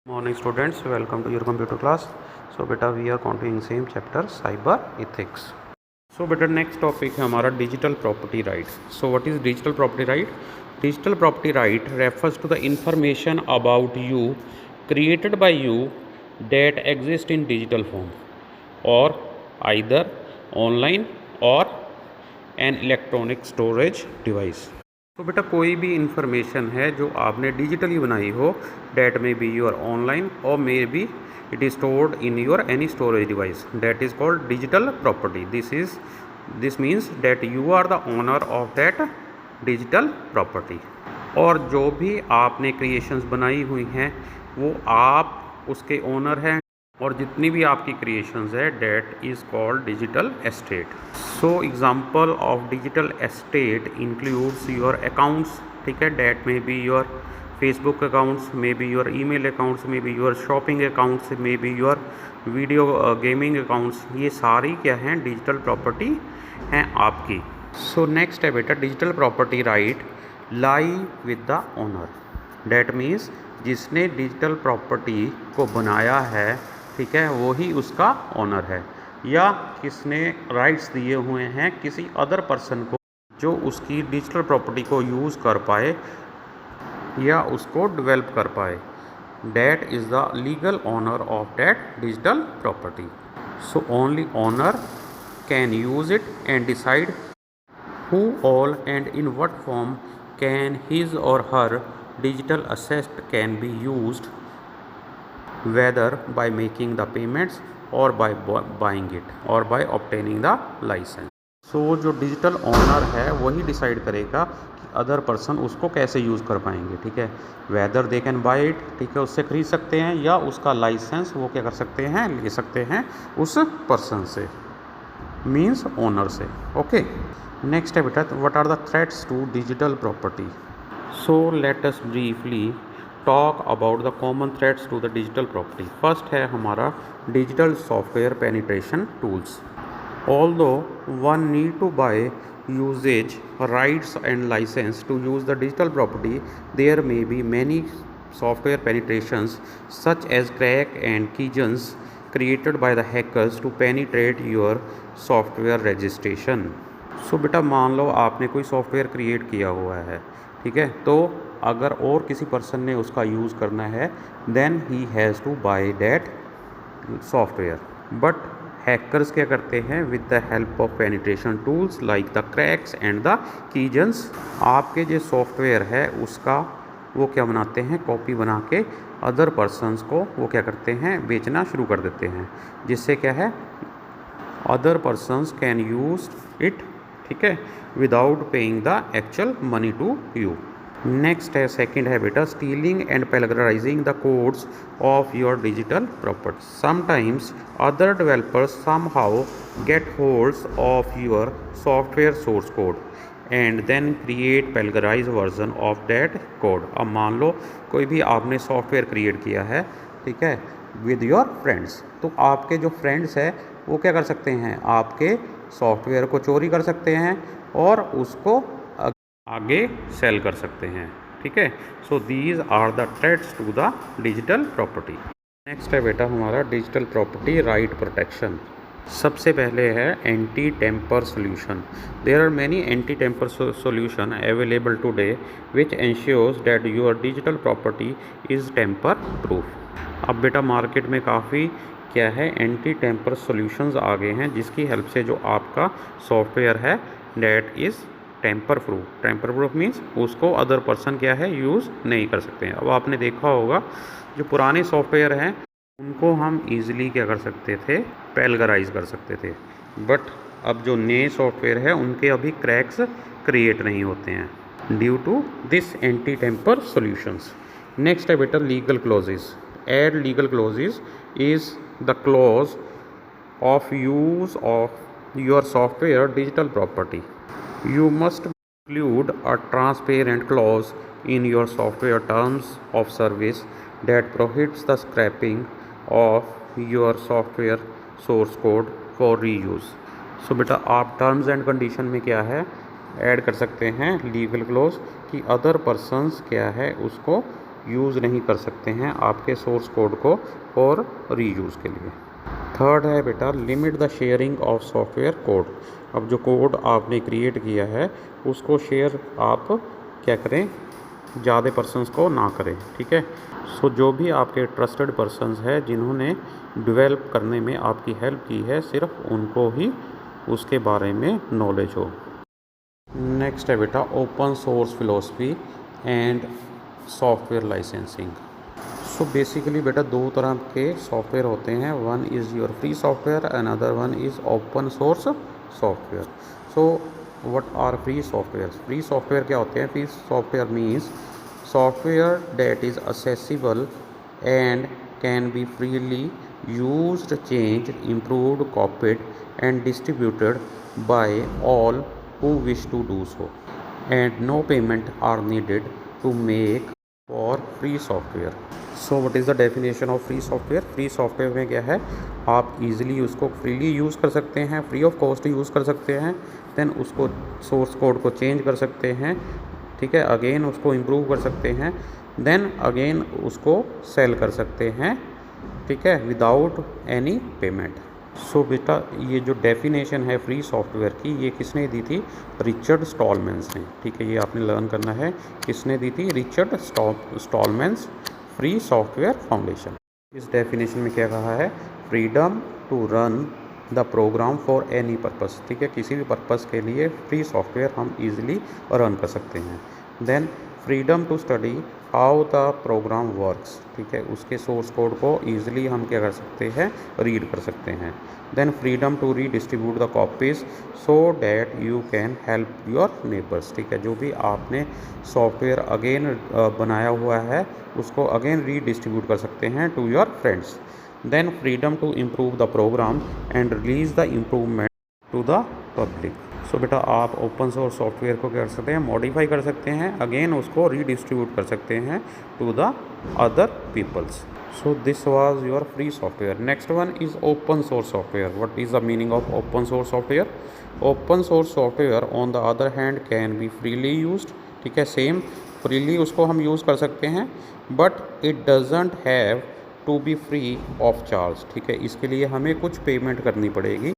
Morning students, welcome to your computer class. So beta we are continuing same chapter cyber ethics. So beta next topic है हमारा digital property right. So what is digital property right? Digital property right refers to the information about you created by you that exist in digital form or either online or an electronic storage device. तो बेटा कोई भी information है जो आपने digitally बनाई हो, that may be your online और may be it is stored in your any storage device, that is called digital property. This means that you are the owner of that digital property. और जो भी आपने creations बनाई हुई हैं वो आप उसके ओनर हैं, और जितनी भी आपकी क्रिएशंस है that is called digital estate. So example of digital estate includes your accounts, ठीक है, that may be your Facebook accounts, may be your email accounts, may be your shopping accounts, may be your video gaming accounts. ये सारी क्या हैं, digital property हैं आपकी. So next है बेटा digital property right lie with the owner. That means जिसने digital property को बनाया है, ठीक है, वो ही उसका ओनर है, या किसने राइट्स दिए हुए हैं किसी अदर पर्सन को जो उसकी डिजिटल प्रॉपर्टी को यूज़ कर पाए या उसको डेवलप कर पाए. That is the legal owner of that digital property. So only owner can use it and decide who all and in what form can his or her digital asset can be used, whether by making the payments or by buying it or by obtaining the license. So जो digital owner है वही decide करेगा कि other person उसको कैसे use कर पाएंगे, ठीक है, whether they can buy it, ठीक है, उससे खरीद सकते हैं, या उसका लाइसेंस वो क्या कर सकते हैं, ले सकते हैं उस पर्सन से, मीन्स ओनर से. ओके, नेक्स्ट है बेटा what are the threats to digital property. So let us briefly talk about the common threats to the digital property. First है हमारा digital software penetration tools. Although one need to buy usage rights and license to use the digital property, there may be many software penetrations such as crack and keygens created by the hackers to penetrate your software registration. सो बेटा मान लो आपने कोई software create किया हुआ है, ठीक है, तो अगर और किसी पर्सन ने उसका यूज़ करना है then he has to buy that software. But hackers क्या करते हैं, with the help of penetration tools like the cracks and the keygens, आपके जो सॉफ्टवेयर है उसका वो क्या बनाते हैं, कॉपी बना के अदर पर्सनस को वो क्या करते हैं, बेचना शुरू कर देते हैं, जिससे क्या है other persons can use it, ठीक है, without paying the actual money to you. Next है सेकंड है बेटा stealing and plagiarising the codes of your digital property. Sometimes other developers somehow get holds of your software source code and then create plagiarise version of that code. अब मान लो कोई भी आपने software create किया है, ठीक है, विद योर फ्रेंड्स, तो आपके जो फ्रेंड्स हैं वो क्या कर सकते हैं, आपके सॉफ्टवेयर को चोरी कर सकते हैं और उसको आगे सेल कर सकते हैं, ठीक है. So these are the threats to the digital property. Next है बेटा हमारा डिजिटल प्रॉपर्टी राइट प्रोटेक्शन. सबसे पहले है anti tamper solution. There are many anti tamper solution available today which insures that your digital property is tamper proof. अब बेटा market में काफ़ी क्या है एंटी टेम्पर सोल्यूशंस आ गए हैं जिसकी हेल्प से जो आपका सॉफ्टवेयर है that is tamper proof. Tamper proof means उसको अदर पर्सन क्या है यूज़ नहीं कर सकते हैं. अब आपने देखा होगा जो पुराने सॉफ्टवेयर हैं उनको हम इजीली क्या कर सकते थे, पेलगराइज कर सकते थे, बट अब जो नए सॉफ्टवेयर है उनके अभी क्रैक्स क्रिएट नहीं होते हैं due to this anti tamper solutions. Next है बेटा legal clauses. Add legal clauses is the clause of use of your software digital property. You must include a transparent clause in your software terms of service that prohibits the scrapping of your software source code for reuse. सो बेटा आप terms and condition में क्या है add कर सकते हैं legal close कि other persons क्या है उसको यूज़ नहीं कर सकते हैं आपके सोर्स कोड को फॉर रीयूज़ के लिए। थर्ड है बेटा limit the sharing of software code. अब जो कोड आपने क्रिएट किया है उसको शेयर आप क्या करें, ज़्यादा पर्सन्स को ना करें, ठीक है। सो जो भी आपके ट्रस्टेड पर्सन्स है जिन्होंने डेवलप करने में आपकी हेल्प की है, सिर्फ उनको ही उसके बारे में नॉलेज हो। नेक्स्ट है बेटा open source philosophy and software licensing. So basically बेटा दो तरह के सॉफ्टवेयर होते हैं, one is your free software, another one is open source software. So what are free software? Free software क्या होते हैं? Free software means software that is accessible and can be freely used, changed, improved, copied and distributed by all who wish to do so, and no payment are needed to make for free software. So what is the definition of free software? Free software में क्या है, आप easily उसको freely use कर सकते हैं, free of cost use कर सकते हैं, देन उसको सोर्स कोड को चेंज कर सकते हैं, ठीक है, अगेन उसको इम्प्रूव कर सकते हैं, देन अगेन उसको सेल कर सकते हैं, ठीक है, विदाउट एनी पेमेंट। सो बेटा ये जो डेफिनेशन है फ्री सॉफ्टवेयर की, ये किसने दी थी? रिचर्ड स्टॉलमैन्स ने, ठीक है, ये आपने लर्न करना है। किसने दी थी? Richard Stallman's, free software foundation. इस डेफिनेशन में क्या कहा है? Freedom to run the program for any purpose, ठीक है, किसी भी पर्पस के लिए फ्री सॉफ्टवेयर हम इजीली रन कर सकते हैं। Then freedom to study how the program works, ठीक है, उसके सोर्स कोड को ईजिली हम क्या कर सकते हैं? रीड कर सकते हैं। Then freedom to redistribute the copies so that you can help your neighbours, ठीक है, जो भी आपने सॉफ्टवेयर अगेन बनाया हुआ है उसको अगेन रीडिस्ट्रीब्यूट कर सकते हैं to your friends. Then freedom to improve the program and release the improvement to the public. So बेटा आप ओपन सोर्स सॉफ्टवेयर को क्या कर सकते हैं? मॉडिफाई कर सकते हैं, अगेन उसको रीडिस्ट्रीब्यूट कर सकते हैं to the other peoples. So this was your free software. Next one is open source software. What is the meaning of open source software? Open source software on the other hand can be freely used, ठीक है, same freely उसको हम use कर सकते हैं, but it doesn't have to be free of charge, ठीक है, इसके लिए हमें कुछ पेमेंट करनी पड़ेगी।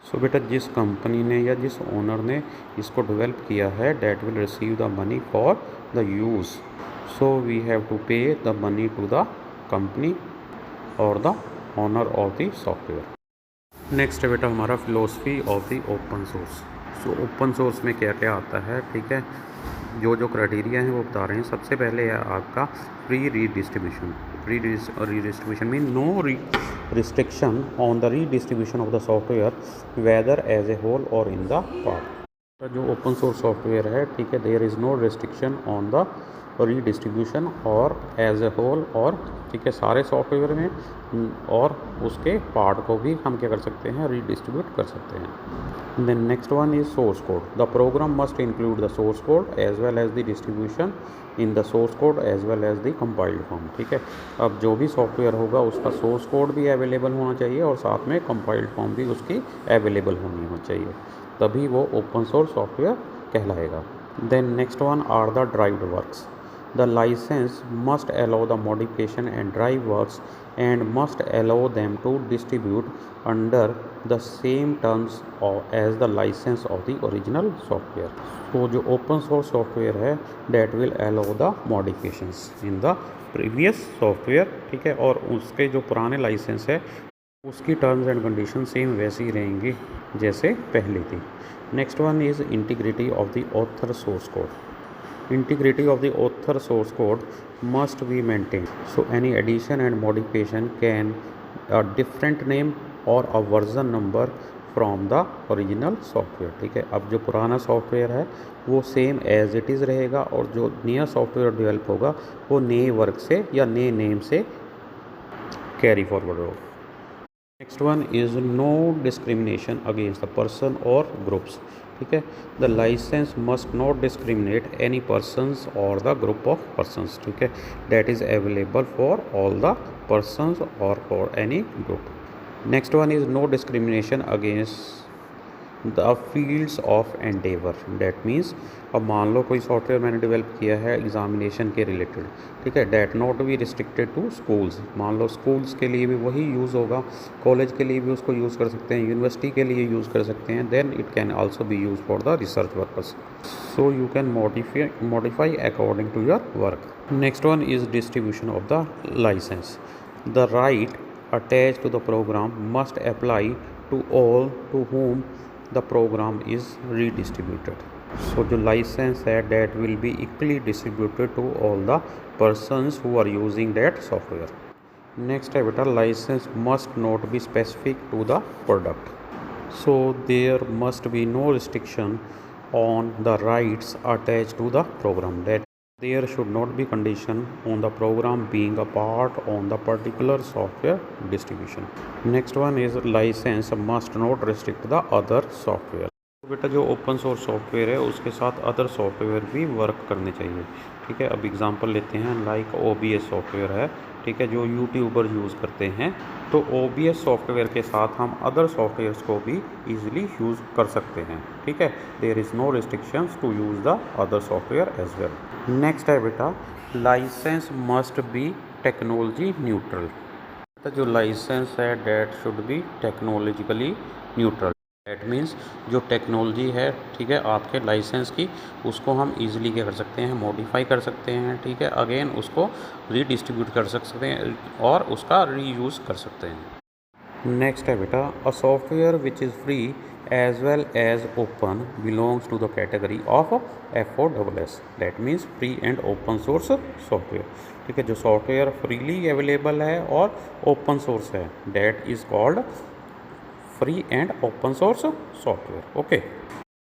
सो बेटा जिस कंपनी ने या जिस ओनर ने इसको डेवलप किया है, that will receive the money for the use, so we have to pay the money to the company और the owner of the software. Next है बेटा हमारा philosophy of the open source. So open source में क्या क्या आता है, ठीक है, जो जो क्राइटेरिया हैं वो बता रहे हैं। सबसे पहले है आपका free redistribution. Free redistribution mean no restriction on the redistribution of the software whether as a whole और इन द पार्ट। जो ओपन सोर्स सॉफ्टवेयर है, ठीक है, there is no restriction on the redistribution और एज ए होल, और ठीक है सारे सॉफ्टवेयर में, और उसके पार्ट को भी हम क्या कर सकते हैं? रीडिस्ट्रीब्यूट कर सकते हैं। Then next one is source code. The program must include the source code as well as the distribution in the source code as well as the compiled form, ठीक है। अब जो भी सॉफ्टवेयर होगा उसका सोर्स कोड भी available होना चाहिए और साथ में कंपाइल्ड फॉर्म भी उसकी अवेलेबल होनी चाहिए, तभी वो ओपन सोर्स सॉफ्टवेयर कहलाएगा। Then next one are the derived works. The license must allow the modification and drive works and must allow them to distribute under the same terms as the license of the original software. तो जो open source software है that will allow the modifications in the previous software, ठीक है, और उसके जो पुराने licence है उसकी टर्म्स एंड कंडीशन सेम वैसी ही रहेंगी जैसे पहले थी। Next one is integrity of the author source code. Integrity of the author source code must be maintained. So any addition and modification can a different name or a version number from the original software, ठीक है। अब जो पुराना software है वो same as it is रहेगा और जो नया सॉफ्टवेयर डेवलप होगा वो नए वर्क से या नए नेम से कैरी फॉरवर्ड होगा। Next one is no discrimination against the person और ग्रुप्स, ठीक है। The licence must not discriminate any persons और द ग्रुप ऑफ पर्सनस, ठीक है, that is available for all the persons और for any group. Next one is no discrimination against the fields of endeavour. That means अब मान लो कोई software मैंने develop किया है एग्जामिनेशन के रिलेटेड, ठीक है, that not be restricted to schools. मान लो स्कूल्स के लिए भी वही यूज़ होगा, कॉलेज के लिए भी उसको यूज़ कर सकते हैं, यूनिवर्सिटी के लिए यूज़ कर सकते हैं, then it can also be use for the research purpose. So you can modify according to your work. Next one is distribution of the license. The right attached to the program must apply to all to whom the program is redistributed. So जो license है that will be equally distributed to all the persons who are using that software. Next है बेटा, license must not be specific to the product. So there must be no restriction on the rights attached to the program. That there should not be condition on the program being a part on the particular software distribution. Next one is license must not restrict the other software. बेटा जो open source software है उसके साथ other software भी work करने चाहिए, ठीक है। अब एग्जांपल लेते हैं, लाइक OBS सॉफ्टवेयर है, ठीक है, जो यूट्यूबर यूज़ करते हैं, तो OBS सॉफ्टवेयर के साथ हम अदर सॉफ्टवेयर्स को भी ईजिली यूज़ कर सकते हैं, ठीक है। There is no restrictions to use the other software as well. Next है बेटा, license must be technology neutral. तो जो लाइसेंस है that should be technologically neutral. That means जो टेक्नोलॉजी है, ठीक है, आपके लाइसेंस की, उसको हम इजीली क्या कर सकते हैं, मॉडिफाई कर सकते हैं, ठीक है, अगेन उसको रीडिस्ट्रीब्यूट कर सकते हैं और उसका रीयूज़ कर सकते हैं। नेक्स्ट है बेटा, a software which is free as well as open belongs to the category of FOSS। That means free and open source software, ठीक है। जो सॉफ्टवेयर फ्रीली अवेलेबल है और ओपन सोर्स है, that is called free and open source software. Okay,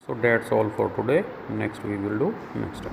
so that's all for today. Next we will do next time.